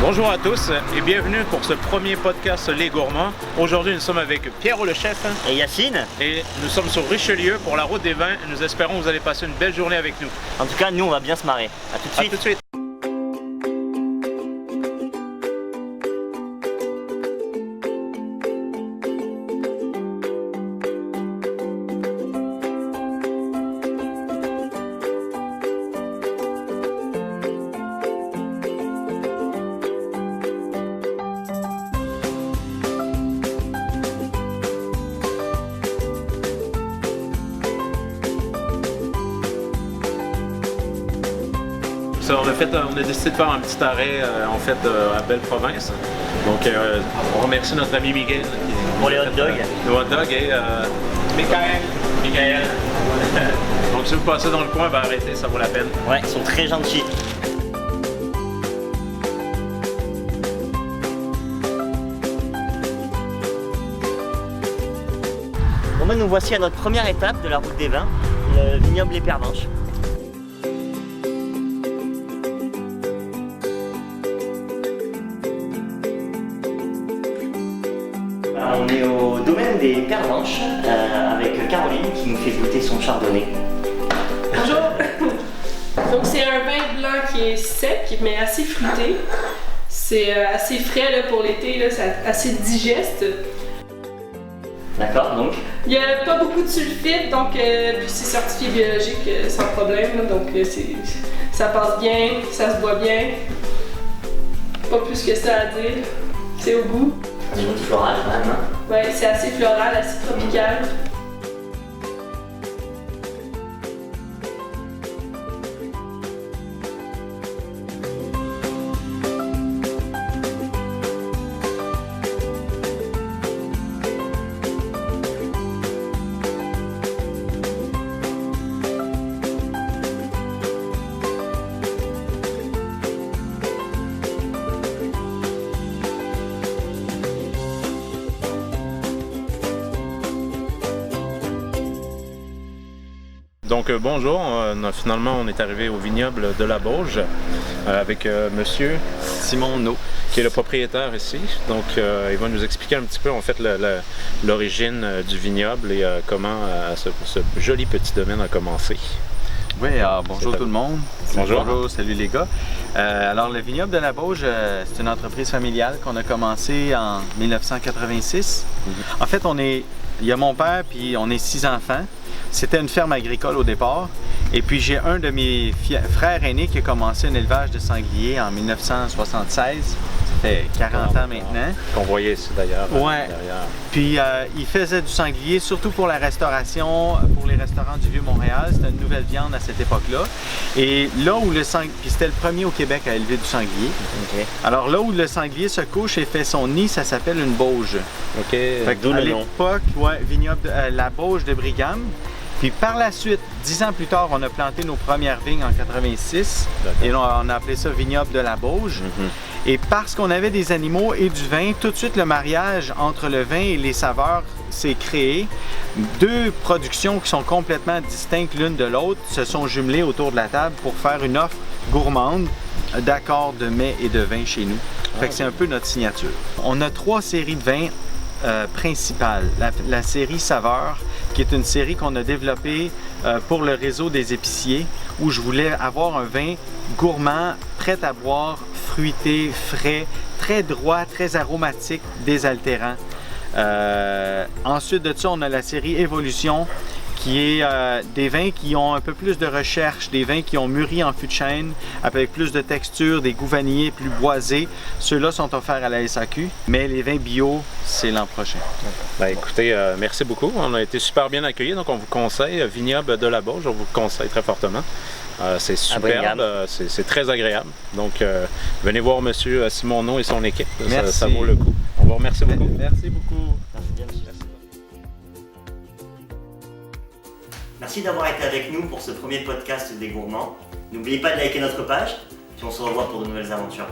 Bonjour à tous et bienvenue pour ce premier podcast Les Gourmands. Aujourd'hui, nous sommes avec Pierrot le chef et Yacine. Et nous sommes sur Richelieu pour la route des vins. Nous espérons que vous allez passer une belle journée avec nous. En tout cas, nous, on va bien se marrer. À tout de suite. À tout de suite. On a décidé de faire un petit arrêt à Belle-Province. Donc on remercie notre ami Miguel pour les hot dogs. Le hot dog et Michael. Donc si vous passez dans le coin, arrêtez, ça vaut la peine. Ouais, ils sont très gentils. Bon, nous voici à notre première étape de la route des vins, le vignoble Les Pervenches. On est au domaine des Pervenches avec Caroline qui nous fait goûter son chardonnay. Bonjour! Donc c'est un vin blanc qui est sec mais assez fruité. C'est assez frais là, pour l'été, c'est assez digeste. D'accord, donc? Il n'y a pas beaucoup de sulfite, donc puis c'est certifié biologique sans problème. Là, donc ça passe bien, ça se boit bien. Pas plus que ça à dire. C'est au goût. Des notes florales quand même, hein? Ouais, c'est assez floral, assez tropical. Donc bonjour, finalement on est arrivé au vignoble de la Bauge avec monsieur Simon No, qui est le propriétaire ici. Donc il va nous expliquer un petit peu en fait l'origine du vignoble et comment ce joli petit domaine a commencé. Oui, bonjour tout le monde. Bonjour. Bonjour, salut les gars. Alors le vignoble de la Bauge, c'est une entreprise familiale qu'on a commencé en 1986. En fait, il y a mon père puis on est 6 enfants. C'était une ferme agricole au départ. Et puis j'ai un de mes frères aînés qui a commencé un élevage de sangliers en 1976. Ça fait 40 ans maintenant. Qu'on voyait ici d'ailleurs. Ouais. Puis il faisait du sanglier surtout pour la restauration, pour les restaurants du Vieux-Montréal. C'était une nouvelle viande à cette époque-là. Et là où le sanglier, puis c'était le premier au Québec à élever du sanglier. Okay. Alors là où le sanglier se couche et fait son nid, ça s'appelle une bauge. OK. Fait à l'époque, vignoble la Bauge de Brigham. Puis par la suite, 10 ans plus tard, on a planté nos premières vignes en 86 et on a appelé ça vignoble de la Bauge. Et parce qu'on avait des animaux et du vin, tout de suite le mariage entre le vin et les saveurs s'est créé. Deux productions qui sont complètement distinctes l'une de l'autre se sont jumelées autour de la table pour faire une offre gourmande d'accords de mets et de vin chez nous. Fait que c'est un peu notre signature. On a 3 séries de vins principales. La série Saveurs, qui est une série qu'on a développée pour le réseau des épiciers, où je voulais avoir un vin gourmand, prêt à boire, fruité, frais, très droit, très aromatique, désaltérant. Ensuite de ça, on a la série Évolution, qui est des vins qui ont un peu plus de recherche, des vins qui ont mûri en fût de chêne, avec plus de texture, des goûts vanillés plus boisés. Ceux-là sont offerts à la SAQ, mais les vins bio, c'est l'an prochain. Écoutez, merci beaucoup. On a été super bien accueillis, donc on vous conseille Vignoble de la Bauge, on vous le conseille très fortement. C'est superbe, c'est très agréable. Donc venez voir monsieur Simon No et son équipe, ça vaut le coup. On vous remercie beaucoup. Merci beaucoup. Merci bien, monsieur. Merci d'avoir été avec nous pour ce premier podcast des gourmands. N'oubliez pas de liker notre page, puis on se revoit pour de nouvelles aventures.